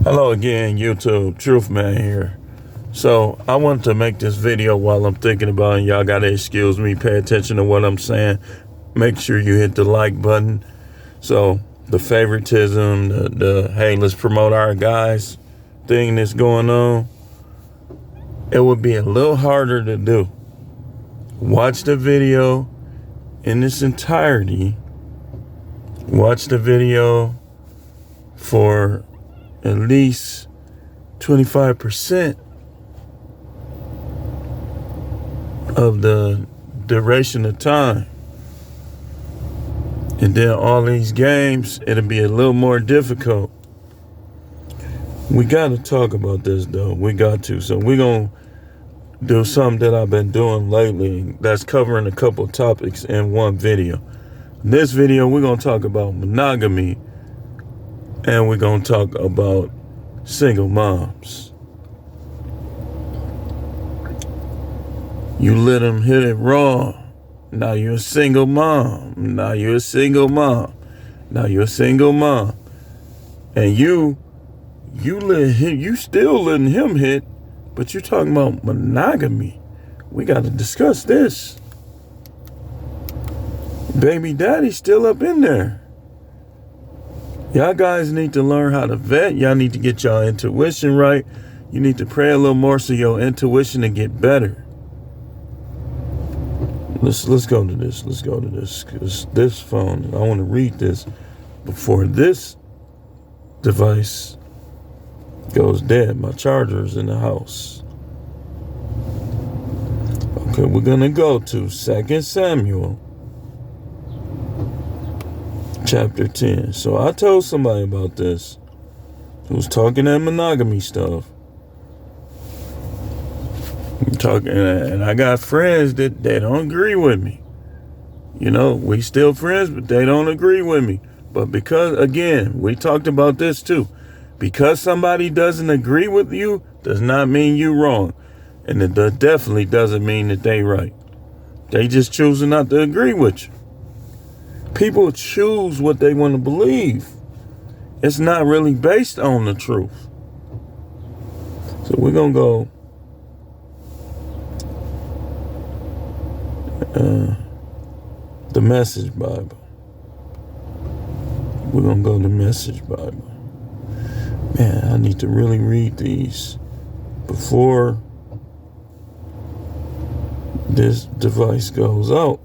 Hello again, YouTube. Truth Man here. So I want to make this video while I'm thinking about it. Y'all gotta excuse me. Pay attention to what I'm saying. Make sure you hit the like button. So the favoritism, the hey, let's promote our guys thing that's going on, it would be a little harder to do. Watch the video in its entirety. Watch the video for at least 25% of the duration of time. And then all these games, it'll be a little more difficult. We got to talk about this, though. We got to. So we're going to do something that I've been doing lately that's covering a couple topics in one video. In this video, we're going to talk about monogamy, and we're going to talk about single moms. You let them hit it raw. Now you're a single mom. Now you're a single mom. Now you're a single mom. And you still letting him hit, but you're talking about monogamy. We got to discuss this. Baby daddy's still up in there. Y'all guys need to learn how to vet. Y'all need to get y'all intuition right. You need to pray a little more so your intuition to get better. Let's go to this. Let's go to this. Because this phone, I want to read this before this device goes dead. My charger's in the house. Okay, we're going to go to 2 Samuel. Chapter 10. So I told somebody about this who was talking that monogamy stuff. I'm talking, and I got friends that they don't agree with me. You know, we still friends, but they don't agree with me. But because, again, we talked about this too. Because somebody doesn't agree with you does not mean you wrong. And it definitely doesn't mean that they right. They just choosing not to agree with you. People choose what they want to believe. It's not really based on the truth. So we're going to go the Message Bible. We're going to go to the Message Bible. Man, I need to really read these before this device goes out.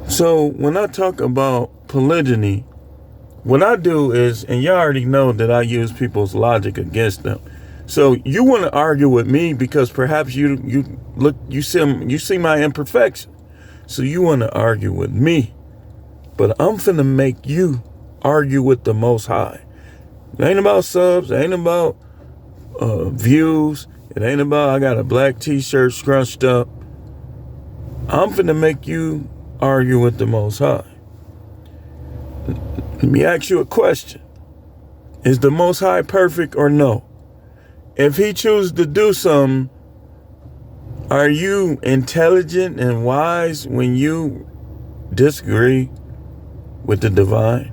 So when I talk about polygyny, what I do is, and you already know that I use people's logic against them. So you want to argue with me because perhaps you see my imperfection. So you want to argue with me, but I'm finna make you argue with the Most High. It ain't about subs. It ain't about views. It ain't about I got a black t-shirt scrunched up. I'm finna make you argue with the Most High. Let me ask you a question. Is the Most High perfect or no? If he chooses to do something, are you intelligent and wise when you disagree with the divine?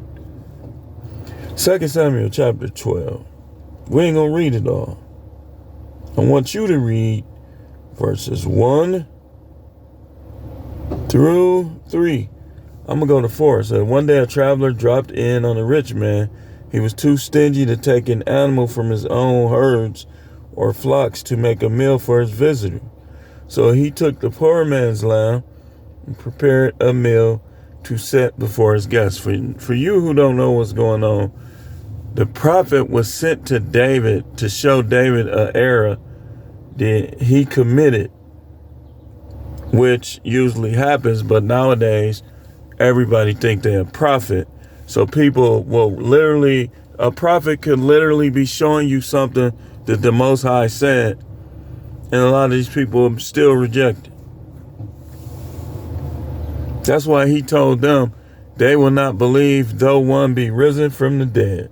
2 Samuel chapter 12. We ain't gonna read it all. I want you to read verses 1 through 3. I'm going to go to 4. It said, one day a traveler dropped in on a rich man. He was too stingy to take an animal from his own herds or flocks to make a meal for his visitor. So he took the poor man's lamb and prepared a meal to set before his guests. For you who don't know what's going on, the prophet was sent to David to show David an error that he committed, which usually happens, but nowadays everybody think they're a prophet. So people will literally, a prophet could literally be showing you something that the Most High said, and a lot of these people still reject it. That's why he told them they will not believe though one be risen from the dead.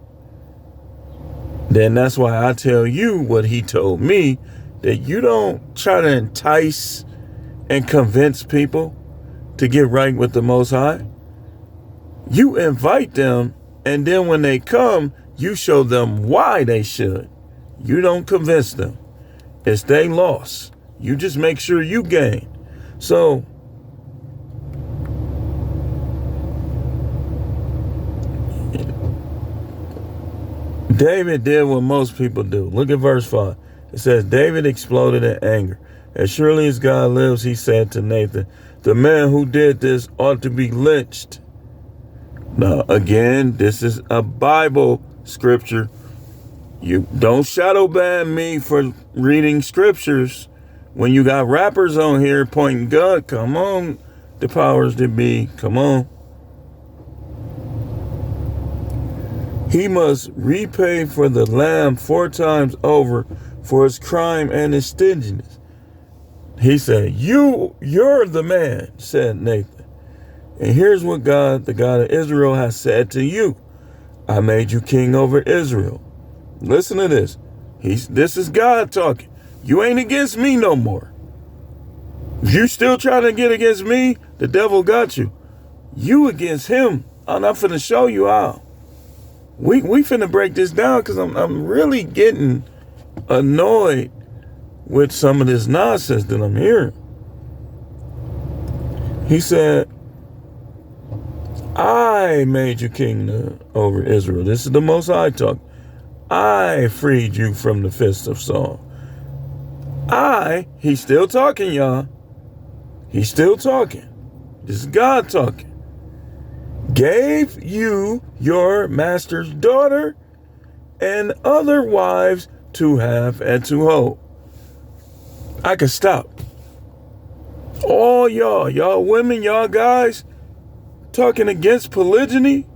Then that's why I tell you what he told me, that you don't try to entice and convince people to get right with the Most High. You invite them, and then when they come, You show them why they should. You don't convince them. It's they loss. You just make sure you gain. So, David did what most people do. Look at verse 5. It says, David exploded in anger. As surely as God lives, he said to Nathan, the man who did this ought to be lynched. Now, again, this is a Bible scripture. You don't shadow ban me for reading scriptures. When you got rappers on here pointing gun, come on, the powers that be, come on. He must repay for the lamb 4 times over for his crime and his stinginess. He said, you're the man, said Nathan. And here's what God, the God of Israel, has said to you. I made you king over Israel. Listen to this. This is God talking. You ain't against me no more. If you still trying to get against me, the devil got you. You against him. I'm not finna show you how. We finna break this down because I'm really getting annoyed with some of this nonsense that I'm hearing. He said, I made you king over Israel. This is the Most High talk. I freed you from the fist of Saul. He's still talking, y'all. He's still talking. This is God talking. Gave you your master's daughter and other wives to have and to hold. I could stop. All y'all women, y'all guys talking against polygyny,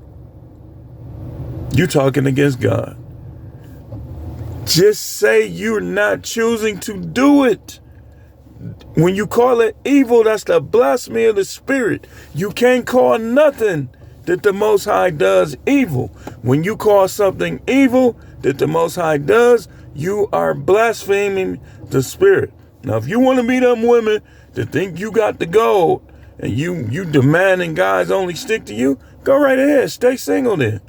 you talking against God. Just say you're not choosing to do it. When you call it evil, that's the blasphemy of the spirit. You can't call nothing that the Most High does evil. When you call something evil that the Most High does, you are blaspheming the spirit. Now, if you want to be them women that think you got the gold and you demanding guys only stick to you, go right ahead. Stay single then.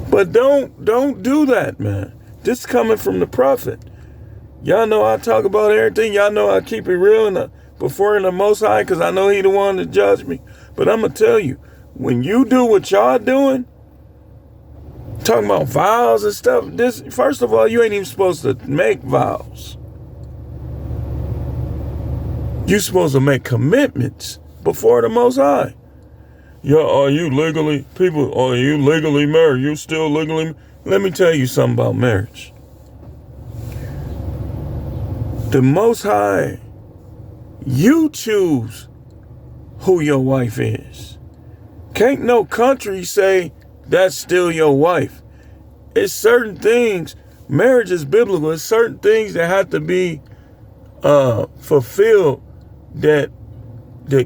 But don't do that, man. This is coming from the prophet. Y'all know I talk about everything. Y'all know I keep it real and before the Most High because I know he the one to judge me. But I'm going to tell you, when you do what y'all doing, talking about vows and stuff, first of all, you ain't even supposed to make vows. You're supposed to make commitments before the Most High. Yeah, are you legally married? You still legally? Let me tell you something about marriage. The Most High, you choose who your wife is. Can't no country say that's still your wife. It's certain things. Marriage is biblical. It's certain things that have to be fulfilled that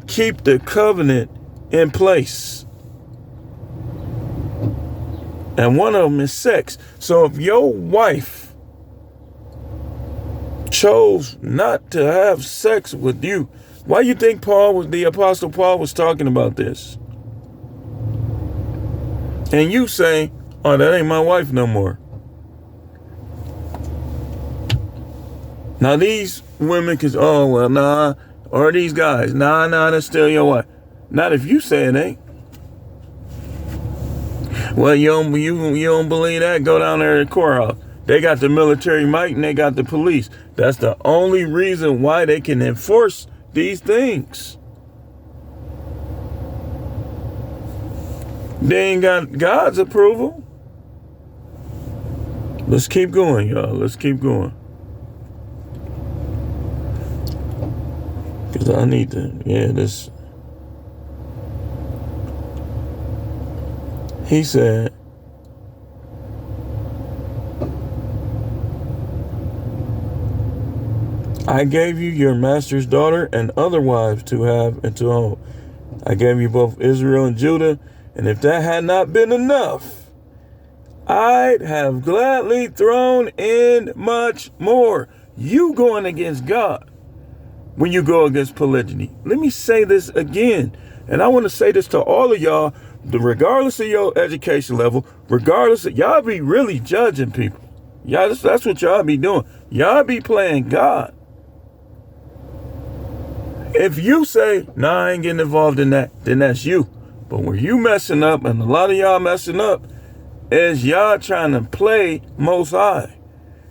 keep the covenant in place. And one of them is sex. So if your wife chose not to have sex with you, why you think the Apostle Paul was talking about this? And you say, oh, that ain't my wife no more. Now these women can, oh, well, nah. Or these guys, nah, that's still your wife. Not if you say it ain't. Well, you don't believe that? Go down there to the courthouse. They got the military might and they got the police. That's the only reason why they can enforce these things. They ain't got God's approval. Let's keep going, y'all. Let's keep going. Because I need to, this. He said, I gave you your master's daughter and other wives to have and to own. I gave you both Israel and Judah, and if that had not been enough, I'd have gladly thrown in much more. You going against God when you go against polygyny. Let me say this again, and I want to say this to all of y'all regardless of your education level, regardless of, y'all be really judging people. Y'all, that's what y'all be doing. Y'all be playing God. If you say, nah, I ain't getting involved in that, then that's you. But where you messing up, and a lot of y'all messing up, is y'all trying to play Most High.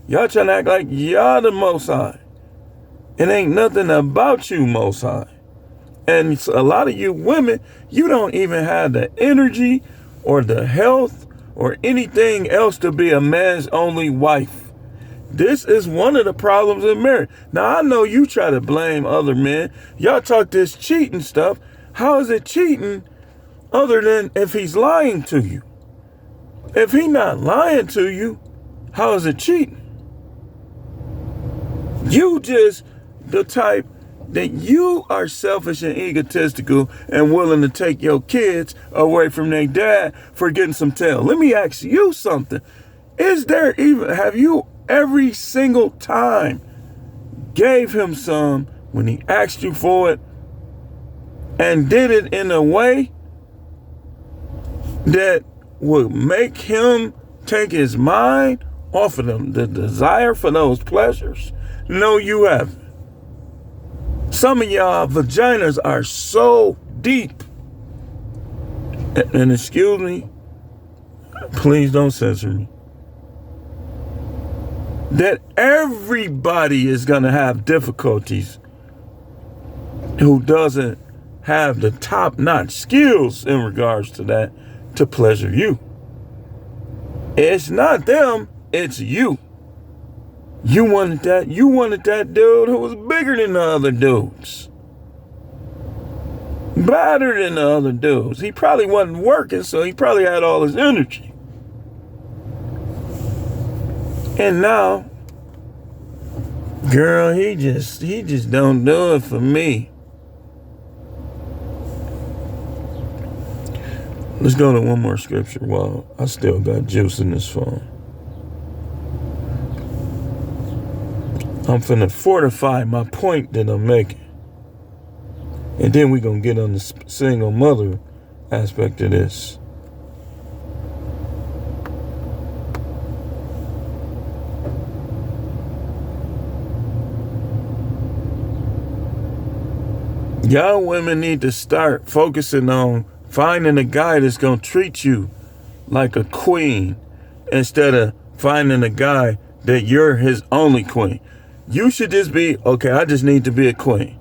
Y'all trying to act like y'all the Most High. It ain't nothing about you, Most High. And a lot of you women, you don't even have the energy or the health or anything else to be a man's only wife. This is one of the problems in marriage. Now, I know you try to blame other men. Y'all talk this cheating stuff. How is it cheating other than if he's lying to you? If he's not lying to you, how is it cheating? You just the type that you are selfish and egotistical and willing to take your kids away from their dad for getting some tail. Let me ask you something. Have you every single time gave him some when he asked you for it and did it in a way that would make him take his mind off of the desire for those pleasures? No, you haven't. Some of y'all vaginas are so deep. And excuse me, please don't censor me, that everybody is going to have difficulties who doesn't have the top-notch skills in regards to that to pleasure you. It's not them, it's you. You wanted that dude who was bigger than the other dudes. Better than the other dudes. He probably wasn't working, so he probably had all his energy. And now, girl, he just don't do it for me. Let's go to one more scripture while I still got juice in this phone. I'm finna fortify my point that I'm making. And then we're gonna get on the single mother aspect of this. Y'all women need to start focusing on finding a guy that's gonna treat you like a queen instead of finding a guy that you're his only queen. You should just be, okay, I just need to be a queen.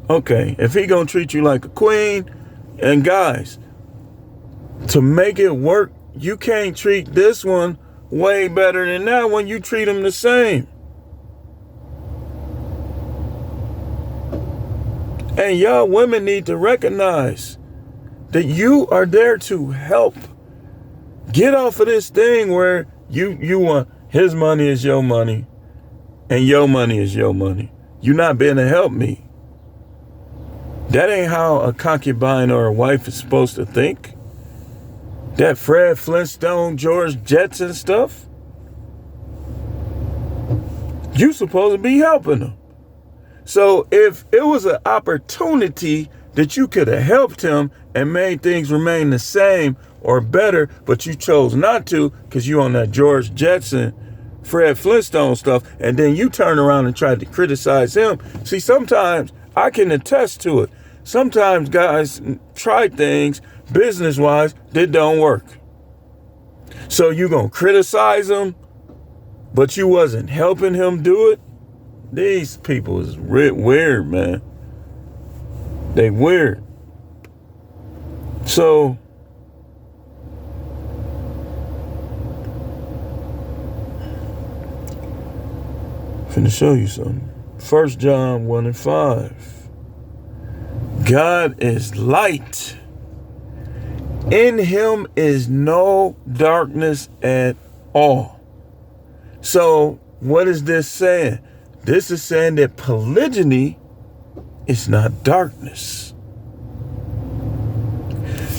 Okay, if he gonna treat you like a queen, and guys, to make it work, you can't treat this one way better than that one. You treat him the same. And y'all women need to recognize that you are there to help. Get off of this thing where you want his money is your money and your money is your money. You're not being to help me. That ain't how a concubine or a wife is supposed to think. That Fred Flintstone, George Jetson stuff. You supposed to be helping them. So if it was an opportunity that you could have helped him and made things remain the same or better, but you chose not to because you on that George Jetson, Fred Flintstone stuff, and then you turn around and try to criticize him. See, sometimes I can attest to it. Sometimes guys try things business-wise that don't work. So you gonna criticize him, but you wasn't helping him do it? These people is weird, man. They weird. So finna show you something. 1 John 1:5. God is light. In him is no darkness at all. So what is this saying? This is saying that polygyny is not darkness.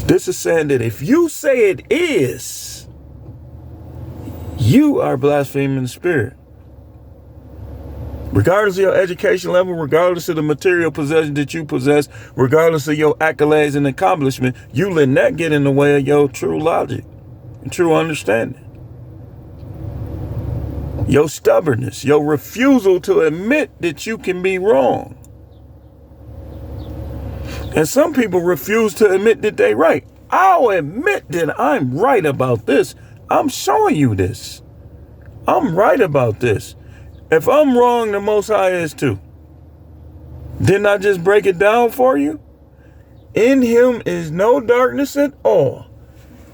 This is saying that if you say it is, you are blaspheming the spirit. Regardless of your education level, regardless of the material possession that you possess, regardless of your accolades and accomplishment, you letting that get in the way of your true logic and true understanding. Your stubbornness, your refusal to admit that you can be wrong. And some people refuse to admit that they're right. I'll admit that I'm right about this. I'm showing you this. I'm right about this. If I'm wrong, the Most High is too. Didn't I just break it down for you? In him is no darkness at all.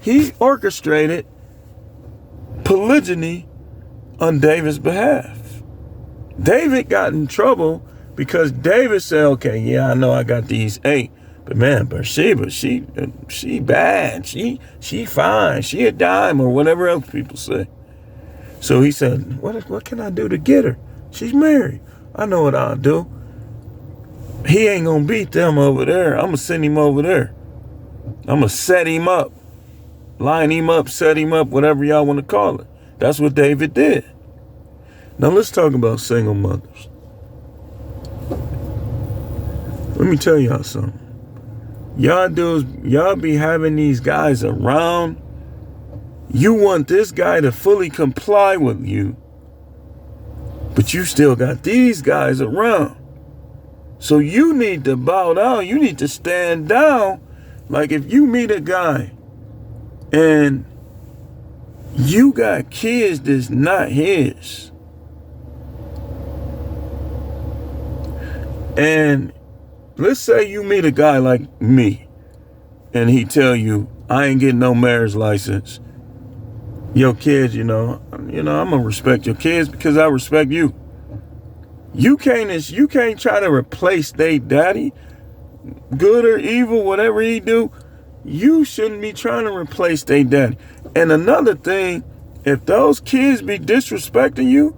He orchestrated polygyny on David's behalf. David got in trouble because David said, okay, yeah, I know I got these 8, but man, Bathsheba, she bad. She fine. She a dime, or whatever else people say. So he said, what can I do to get her? She's married. I know what I'll do. He ain't going to beat them over there. I'm going to send him over there. I'm going to set him up. Line him up, set him up, whatever y'all want to call it. That's what David did. Now let's talk about single mothers. Let me tell y'all something. Y'all be having these guys around. You want this guy to fully comply with you, but you still got these guys around. So you need to bow down. You need to stand down. Like if you meet a guy and you got kids that's not his, and let's say you meet a guy like me and he tell you, I ain't getting no marriage license. Your kids, I'm gonna respect your kids because I respect you. You can't try to replace their daddy, good or evil, whatever he do. You shouldn't be trying to replace their daddy. And another thing, if those kids be disrespecting you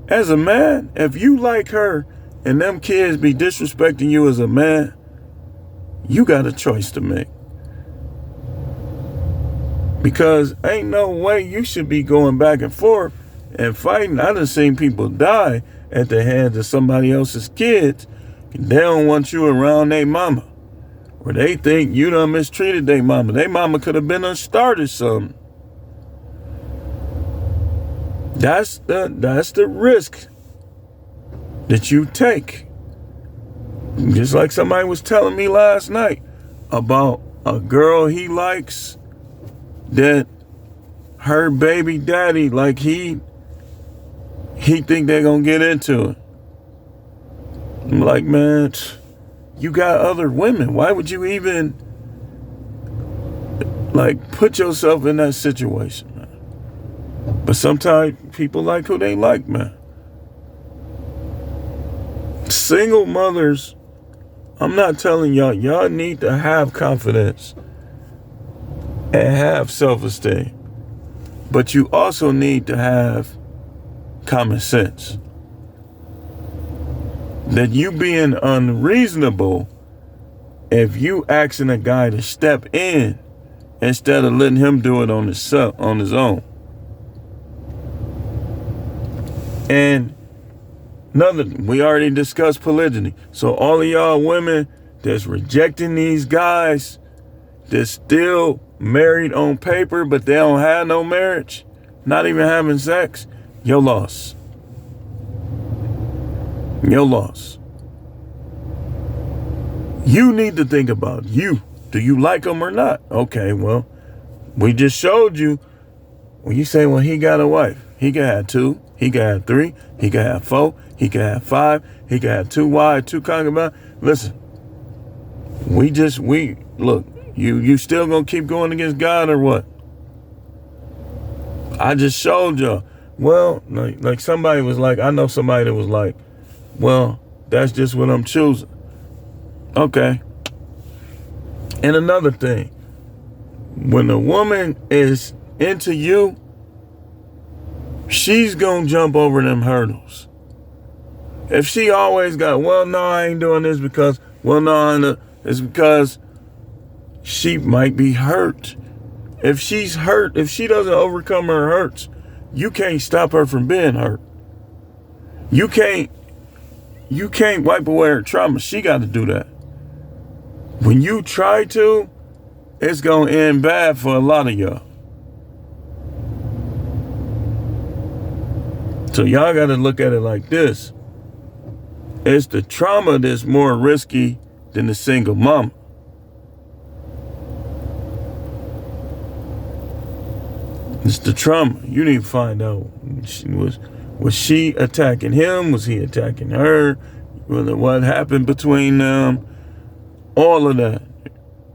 as a man, if you like her and them kids be disrespecting you as a man, you got a choice to make. Because ain't no way you should be going back and forth and fighting. I done seen people die at the hands of somebody else's kids. They don't want you around their mama. Or they think you done mistreated their mama. Their mama could have been started something. That's the risk that you take. Just like somebody was telling me last night about a girl he likes, that her baby daddy, like he think they're gonna get into it. I'm like, man, you got other women. Why would you even put yourself in that situation, man? But sometimes people like who they like, man. Single mothers, I'm not telling y'all need to have confidence and have self-esteem. But you also need to have common sense. That you being unreasonable if you asking a guy to step in instead of letting him do it on his own. And we already discussed polygyny. So all of y'all women that's rejecting these guys that's still married on paper, but they don't have no marriage, not even having sex, your loss. Your loss. You need to think about you. Do you like them or not? Okay, well, we just showed you. When you say, well, he got a wife, he can have 2, he can have 3, he can have 4, he can have 5, he can have 2 wives, 2 concubines. Listen, look, you still gonna keep going against God or what? I just showed y'all. Well, like somebody was like, I know somebody that was like, well, that's just what I'm choosing. Okay. And another thing, when a woman is into you, she's gonna jump over them hurdles. If she always got, well, no, I ain't doing this because, well, no, it's because she might be hurt. If she's hurt, if she doesn't overcome her hurts, you can't stop her from being hurt. You can't wipe away her trauma. She got to do that. When you try to, it's going to end bad for a lot of y'all. So y'all got to look at it like this. It's the trauma that's more risky than the single mama. It's the trauma. You need to find out. Was she attacking him? Was he attacking her? What happened between them? All of that.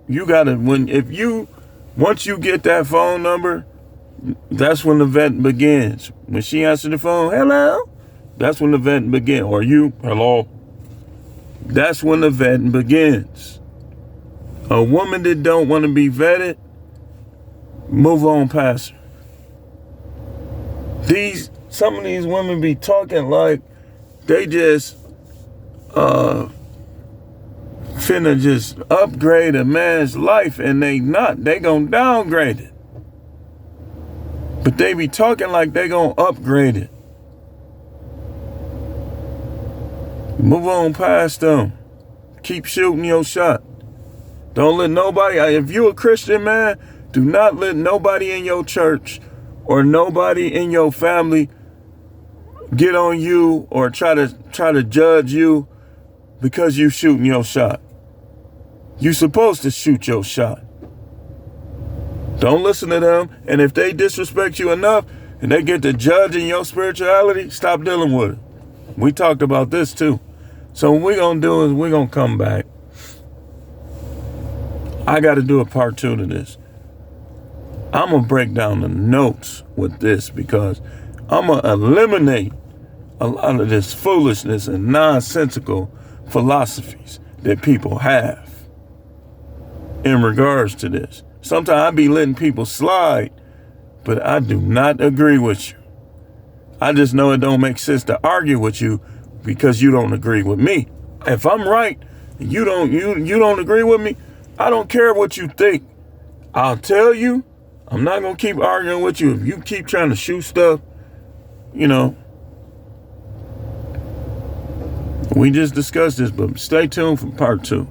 You gotta, once you get that phone number, that's when the vet begins. When she answered the phone, hello, that's when the vet begins. Or you, hello. That's when the vetting begins. A woman that don't want to be vetted, move on past her. Some of these women be talking like they just finna just upgrade a man's life, and they not. They gonna downgrade it. But they be talking like they gonna upgrade it. Move on past them. Keep shooting your shot. Don't let nobody, if you a Christian man, do not let nobody in your church or nobody in your family get on you or try to judge you because you shooting your shot. You supposed to shoot your shot. Don't listen to them. And if they disrespect you enough and they get to judging your spirituality, stop dealing with it. We talked about this too. So what we're going to do is we're going to come back. I got to do a part 2 to this. I'm going to break down the notes with this because I'm going to eliminate a lot of this foolishness and nonsensical philosophies that people have in regards to this. Sometimes I be letting people slide, but I do not agree with you. I just know it don't make sense to argue with you because you don't agree with me. If I'm right and you don't agree with me, I don't care what you think. I'll tell you, I'm not going to keep arguing with you. If you keep trying to shoot stuff, we just discussed this, but stay tuned for part 2.